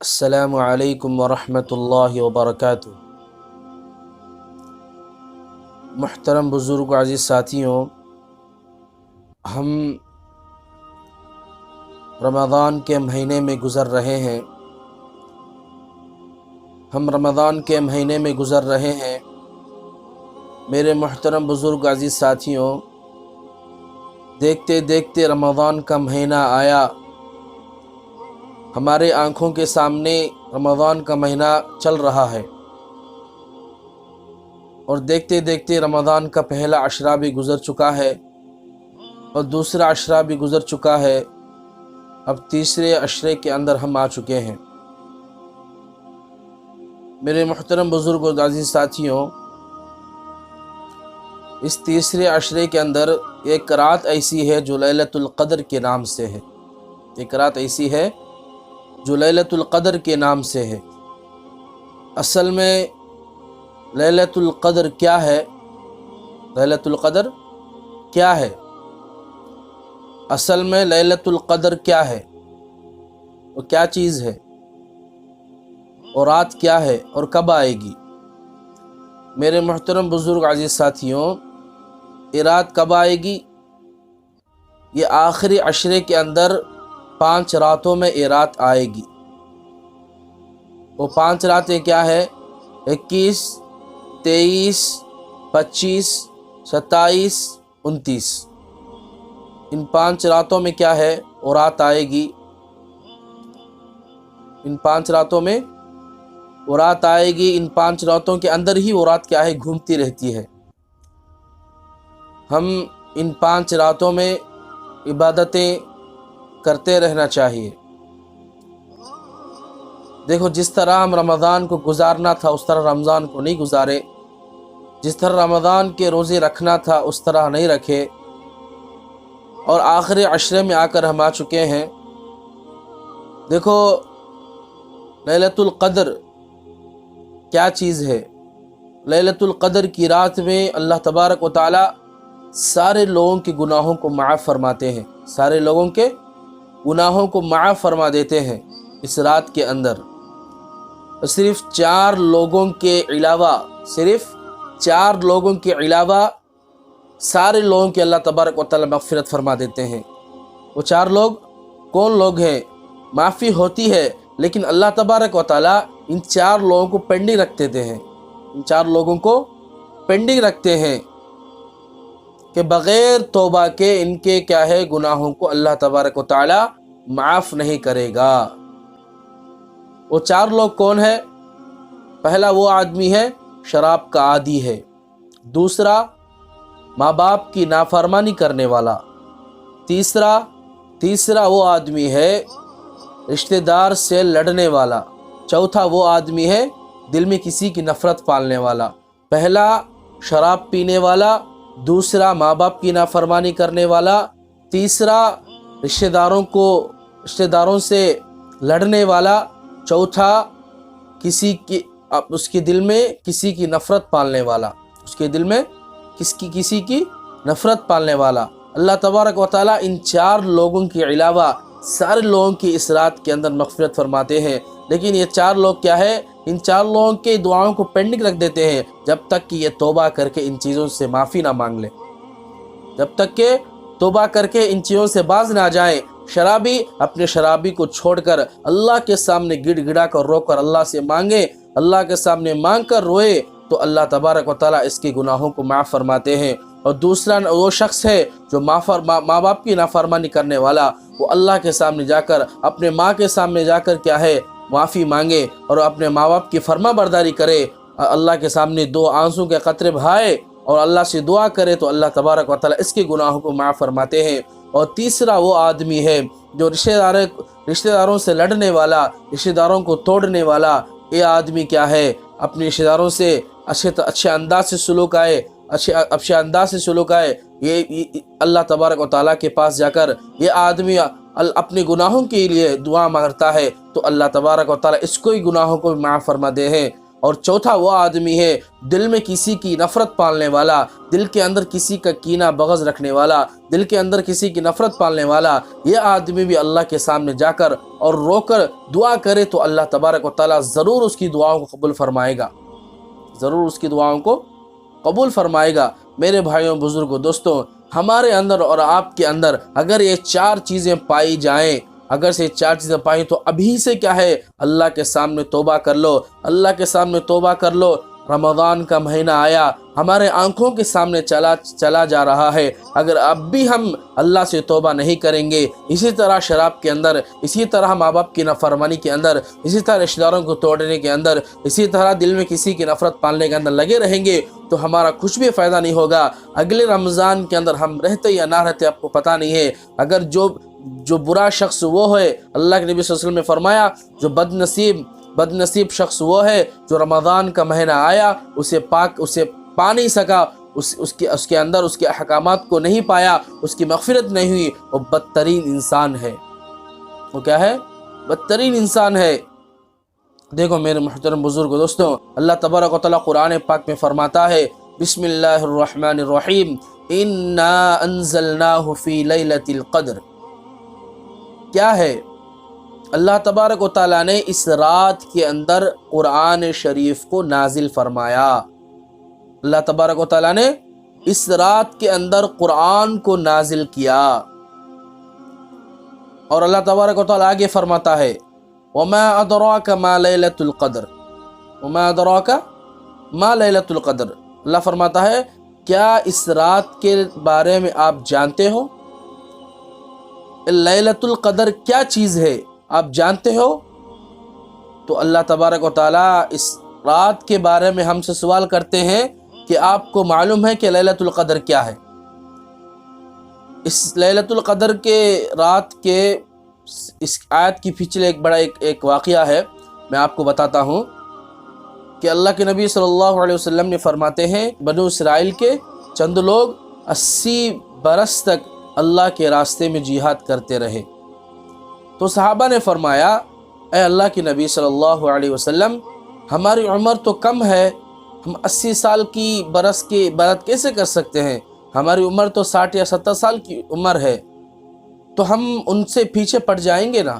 السلام علیکم ورحمۃ اللہ وبرکاتہ۔ محترم بزرگ عزیز ساتھیوں، ہم رمضان کے مہینے میں گزر رہے ہیں میرے محترم بزرگ عزیز ساتھیوں، دیکھتے دیکھتے رمضان کا مہینہ آیا، ہمارے آنکھوں کے سامنے رمضان کا مہینہ چل رہا ہے، اور دیکھتے دیکھتے رمضان کا پہلا عشرہ بھی گزر چکا ہے اور دوسرا عشرہ بھی گزر چکا ہے۔ اب تیسرے عشرے کے اندر ہم آ چکے ہیں۔ میرے محترم بزرگ اور عزیز ساتھیوں، اس تیسرے عشرے کے اندر ایک رات ایسی ہے جو لیلۃ القدر کے نام سے ہے۔ لیلۃ القدر کے نام سے ہے۔ اصل میں لیلۃ القدر کیا ہے؟ لیلۃ القدر کیا ہے؟ اصل میں لیلۃ القدر کیا ہے؟ وہ کیا چیز ہے؟ اور رات کیا ہے اور کب آئے گی؟ میرے محترم بزرگ عزیز ساتھیوں، یہ رات کب آئے گی؟ یہ آخری عشرے کے اندر 5 راتوں میں یہ رات آئے گی۔ وہ 5 راتیں کیا ہے؟ 21، 23، 25، 27، 29۔ ان 5 راتوں میں کیا ہے؟ وہ رات آئے گی۔ ان 5 راتوں میں وہ رات آئے گی۔ ان 5 راتوں کے اندر ہی وہ رات کیا ہے؟ گھومتی رہتی ہے۔ ہم ان 5 راتوں میں عبادتیں کرتے رہنا چاہیے۔ دیکھو، جس طرح ہم رمضان کو گزارنا تھا اس طرح رمضان کو نہیں گزارے، جس طرح رمضان کے روزے رکھنا تھا اس طرح نہیں رکھے، اور آخری عشرے میں آ کر ہم آ چکے ہیں۔ دیکھو، لیلۃ القدر کیا چیز ہے؟ لیلۃ القدر کی رات میں اللہ تبارک و تعالی سارے لوگوں کے گناہوں کو معاف فرماتے ہیں، سارے لوگوں کے گناہوں کو معاف فرما دیتے ہیں اس رات کے اندر۔ صرف 4 لوگوں کے علاوہ سارے لوگوں کے اللہ تبارک و تعالی مغفرت فرما دیتے ہیں۔ وہ 4 لوگ کون لوگ ہیں؟ معافی ہوتی ہے، لیکن اللہ تبارک و تعالی ان 4 لوگوں کو پینڈنگ رکھ دیتے ہیں۔ ان 4 لوگوں کو پینڈنگ رکھتے ہیں کہ بغیر توبہ کے ان کے کیا ہے؟ گناہوں کو اللہ تبارک و تعالی معاف نہیں کرے گا۔ وہ 4 لوگ کون ہیں؟ پہلا وہ آدمی ہے شراب کا عادی ہے، دوسرا ماں باپ کی نافرمانی کرنے والا، تیسرا وہ آدمی ہے رشتہ دار سے لڑنے والا، چوتھا وہ آدمی ہے دل میں کسی کی نفرت پالنے والا۔ پہلا شراب پینے والا، دوسرا ماں باپ کی نافرمانی کرنے والا، تیسرا رشتہ داروں سے لڑنے والا، چوتھا اس کے دل میں کسی کی نفرت پالنے والا، کسی کی نفرت پالنے والا۔ اللہ تبارک و تعالیٰ ان 4 لوگوں کے علاوہ سارے لوگوں کی اس رات کے اندر مغفرت فرماتے ہیں، لیکن یہ 4 لوگ کیا ہے؟ ان 4 لوگوں کے دعاؤں کو پینڈنگ رکھ دیتے ہیں جب تک کہ یہ توبہ کر کے ان چیزوں سے معافی نہ مانگ لیں، جب تک کہ توبہ کر کے ان چیزوں سے باز نہ جائیں۔ شرابی اپنے شرابی کو چھوڑ کر اللہ کے سامنے گڑ گڑا کر رو کر اللہ سے مانگے، اللہ کے سامنے مانگ کر روئے تو اللہ تبارک و تعالیٰ اس کے گناہوں کو معاف فرماتے ہیں۔ اور دوسرا وہ شخص ہے جو ماں باپ کی نافرمانی کرنے والا، وہ اللہ کے سامنے جا کر، اپنے ماں کے سامنے جا کر کیا ہے؟ معافی مانگے اور اپنے ماں باپ کی فرما برداری کرے، اللہ کے سامنے 2 آنسوں کے قطرے بہائے اور اللہ سے دعا کرے تو اللہ تبارک و تعالیٰ اس کے گناہوں کو معاف فرماتے ہیں۔ اور تیسرا وہ آدمی ہے جو رشتہ داروں سے لڑنے والا، رشتہ داروں کو توڑنے والا۔ یہ آدمی کیا ہے؟ اپنے رشتہ داروں سے اچھے انداز سے سلوک آئے، یہ اللہ تبارک و تعالیٰ کے پاس جا کر یہ آدمی اپنے گناہوں کے لیے دعا مانگتا ہے تو اللہ تبارک و تعالیٰ اس کو ہی گناہوں کو معاف فرما دے ہیں۔ اور چوتھا وہ آدمی ہے دل میں کسی کی نفرت پالنے والا، دل کے اندر کسی کا کینہ بغض رکھنے والا، دل کے اندر کسی کی نفرت پالنے والا، یہ آدمی بھی اللہ کے سامنے جا کر اور رو کر دعا کرے تو اللہ تبارک و تعالیٰ ضرور اس کی دعاؤں کو قبول فرمائے گا، ضرور اس کی دعاؤں کو قبول فرمائے گا۔ میرے بھائیوں، بزرگوں، دوستوں، ہمارے اندر اور آپ کے اندر اگر یہ 4 چیزیں پائی جائیں، اگر سے 4 چیزیں پائیں تو ابھی سے کیا ہے، اللہ کے سامنے توبہ کر لو، اللہ کے سامنے توبہ کر لو۔ رمضان کا مہینہ آیا، ہمارے آنکھوں کے سامنے چلا جا رہا ہے، اگر اب بھی ہم اللہ سے توبہ نہیں کریں گے، اسی طرح شراب کے اندر، اسی طرح ماں باپ کی نافرمانی کے اندر، اسی طرح رشتہ داروں کو توڑنے کے اندر، اسی طرح دل میں کسی کی نفرت پالنے کے اندر لگے رہیں گے تو ہمارا کچھ بھی فائدہ نہیں ہوگا۔ اگلے رمضان کے اندر ہم رہتے یا نہ رہتے آپ کو پتہ نہیں ہے۔ اگر جو برا شخص وہ ہے، اللہ کے نبی صلی اللہ علیہ وسلم نے فرمایا جو بد نصیب شخص وہ ہے جو رمضان کا مہینہ آیا اسے پا نہیں سکا، اس کے اندر اس کے احکامات کو نہیں پایا، اس کی مغفرت نہیں ہوئی، وہ بدترین انسان ہے۔ وہ کیا ہے؟ بدترین انسان ہے۔ دیکھو میرے محترم بزرگوں، دوستوں، اللہ تبارک و تعالیٰ قرآن پاک میں فرماتا ہے، بسم اللہ الرحمن الرحیم، انا انزلناہ فی لیلۃ القدر۔ کیا ہے؟ اللہ تبارک و تعالیٰ نے اس رات کے اندر قرآن شریف کو نازل فرمایا۔ اللہ تبارک و تعالیٰ نے اس رات کے اندر قرآن کو نازل کیا، اور اللہ تبارک و تعالیٰ آگے فرماتا ہے، وَمَا أَدْرَاكَ مَا لَيْلَةُ الْقَدْرِ، وَمَا أَدْرَاكَ مَا لَيْلَةُ الْقَدْرِ۔ اللہ فرماتا ہے کیا اس رات کے بارے میں آپ جانتے ہو؟ لیلۃ القدر کیا چیز ہے آپ جانتے ہو؟ تو اللہ تبارک و تعالیٰ اس رات کے بارے میں ہم سے سوال کرتے ہیں کہ آپ کو معلوم ہے کہ لیلۃ القدر کیا ہے؟ اس لیلۃ القدر کے رات کے اس آیت کی پیچھے ایک واقعہ ہے، میں آپ کو بتاتا ہوں کہ اللہ کے نبی صلی اللہ علیہ وسلم نے فرماتے ہیں بنو اسرائیل کے چند لوگ 80 برس تک اللہ کے راستے میں جہاد کرتے رہے، تو صحابہ نے فرمایا، اے اللہ کے نبی صلی اللہ علیہ وسلم، ہماری عمر تو کم ہے، ہم 80 سال کی برس کی عبادت کیسے کر سکتے ہیں؟ ہماری عمر تو 60 یا 70 سال کی عمر ہے، تو ہم ان سے پیچھے پڑ جائیں گے نا۔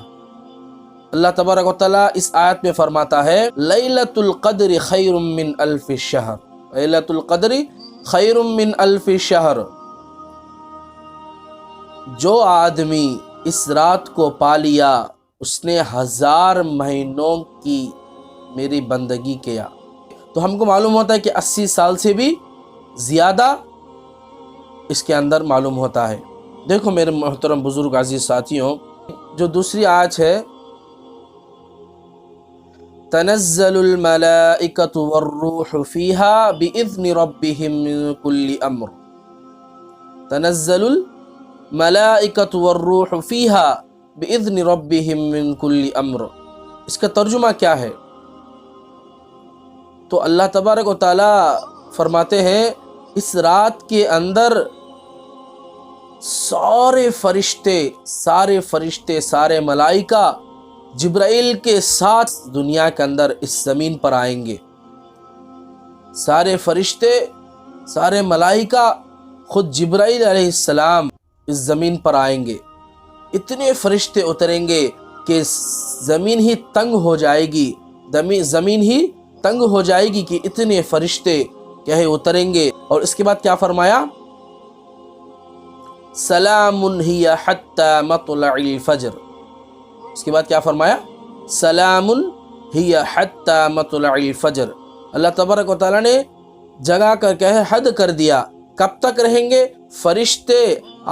اللہ تبارک و تعالیٰ اس آیت میں فرماتا ہے، لیلۃ القدر خیر من الف شہر، لیلۃ القدر خیر من الف شہر۔ جو آدمی اس رات کو پا لیا اس نے 1000 مہینوں کی میری بندگی کیا۔ تو ہم کو معلوم ہوتا ہے کہ 80 سال سے بھی زیادہ اس کے اندر معلوم ہوتا ہے۔ دیکھو میرے محترم بزرگ عزیز ساتھیوں، جو دوسری آیت ہے، تنزل الملائکۃ والروح فیہا بإذن ربہم من کل امر، تنزل الملائکۃ والروح فیہا بإذن ربہم من کل امر۔ اس کا ترجمہ کیا ہے؟ تو اللہ تبارک و تعالیٰ فرماتے ہیں اس رات کے اندر سارے فرشتے سارے ملائکہ جبرائیل کے ساتھ دنیا کے اندر اس زمین پر آئیں گے۔ سارے فرشتے، سارے ملائکہ، خود جبرائیل علیہ السلام اس زمین پر آئیں گے۔ اتنے فرشتے اتریں گے کہ زمین ہی تنگ ہو جائے گی، زمین ہی تنگ ہو جائے گی کہ اتنے فرشتے کیا ہے اتریں گے۔ اور اس کے بعد کیا فرمایا؟ سلام ہی حتی مطلع الفجر۔ اس کے بعد کیا فرمایا؟ سلام ہی حتی مطلع الفجر۔ اللہ تبارک و تعالیٰ نے جگہ کر کے حد کر دیا، کب تک رہیں گے؟ فرشتے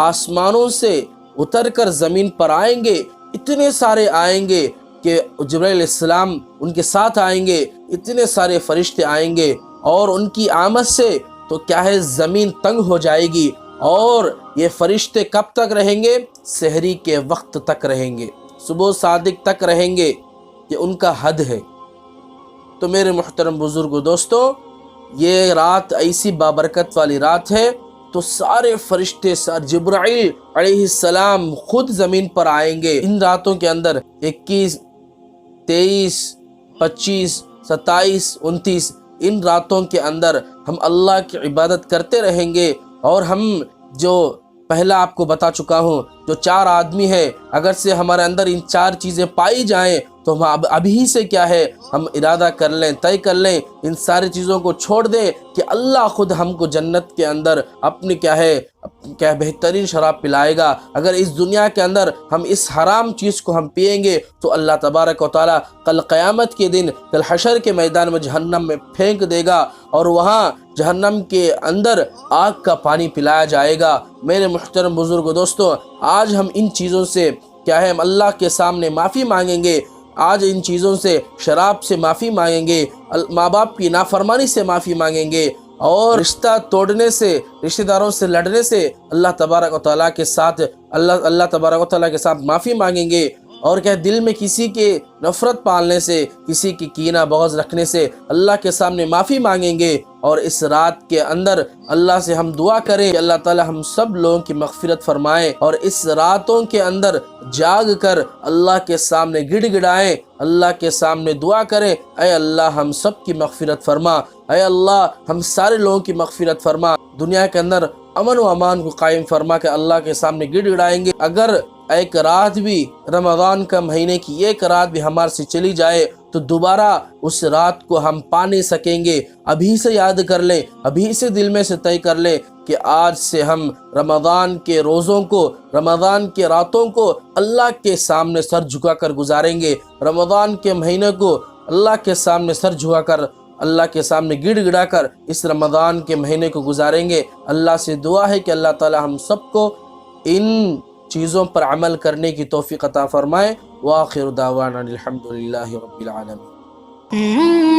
آسمانوں سے اتر کر زمین پر آئیں گے، اتنے سارے آئیں گے کہ جبرائیل علیہ السلام ان کے ساتھ آئیں گے، اتنے سارے فرشتے آئیں گے، اور ان کی آمد سے تو کیا ہے زمین تنگ ہو جائے گی۔ اور یہ فرشتے کب تک رہیں گے؟ سحری کے وقت تک رہیں گے، صبح صادق تک رہیں گے، یہ ان کا حد ہے۔ تو میرے محترم بزرگو دوستو، یہ رات ایسی بابرکت والی رات ہے، تو سارے فرشتے، جبرائیل علیہ السلام خود زمین پر آئیں گے۔ ان راتوں کے اندر 21، 23، 25 27, 29 ان راتوں کے اندر ہم اللہ کی عبادت کرتے رہیں گے، اور ہم جو پہلا آپ کو بتا چکا ہوں، جو 4 آدمی ہے، اگر سے ہمارے اندر ان 4 چیزیں پائی جائیں تو ہم ابھی سے کیا ہے، ہم ارادہ کر لیں، طے کر لیں، ان ساری چیزوں کو چھوڑ دیں کہ اللہ خود ہم کو جنت کے اندر اپنی کیا بہترین شراب پلائے گا۔ اگر اس دنیا کے اندر ہم اس حرام چیز کو ہم پئیں گے تو اللہ تبارک و تعالیٰ کل قیامت کے دن، کل حشر کے میدان میں جہنم میں پھینک دے گا، اور وہاں جہنم کے اندر آگ کا پانی پلایا جائے گا۔ میرے محترم بزرگ دوستو، آج ہم ان چیزوں سے کیا ہے، ہم اللہ کے سامنے معافی مانگیں گے۔ آج ان چیزوں سے، شراب سے معافی مانگیں گے، ماں باپ کی نافرمانی سے معافی مانگیں گے، اور رشتہ توڑنے سے، رشتہ داروں سے لڑنے سے اللہ تبارک و تعالیٰ کے ساتھ اللہ تبارک و تعالیٰ کے ساتھ معافی مانگیں گے، اور کیا دل میں کسی کے نفرت پالنے سے، کسی کی کینہ بغض رکھنے سے اللہ کے سامنے معافی مانگیں گے۔ اور اس رات کے اندر اللہ سے ہم دعا کریں کہ اللہ تعالی ہم سب لوگوں کی مغفرت فرمائے، اور اس راتوں کے اندر جاگ کر اللہ کے سامنے گڑ گڑائیں، اللہ کے سامنے دعا کریں، اے اللہ ہم سب کی مغفرت فرما، اے اللہ ہم سارے لوگوں کی مغفرت فرما، دنیا کے اندر امن و امان کو قائم فرما کے اللہ کے سامنے گڑ گڑائیں گے۔ اگر ایک رات بھی رمضان کا مہینے کی ایک رات بھی ہمارے سے چلی جائے تو دوبارہ اس رات کو ہم پا نہیں سکیں گے۔ ابھی سے یاد کر لیں، ابھی سے دل میں سے طے کر لیں کہ آج سے ہم رمضان کے روزوں کو، رمضان کے راتوں کو اللہ کے سامنے سر جھکا کر گزاریں گے، رمضان کے مہینے کو اللہ کے سامنے سر جھکا کر، اللہ کے سامنے گڑ گڑا کر اس رمضان کے مہینے کو گزاریں گے۔ اللہ سے دعا ہے کہ اللہ تعالی ہم سب کو ان چیزوں پر عمل کرنے کی توفیق عطا فرمائے۔ وآخر دعوانا الحمدللہ رب العالمین۔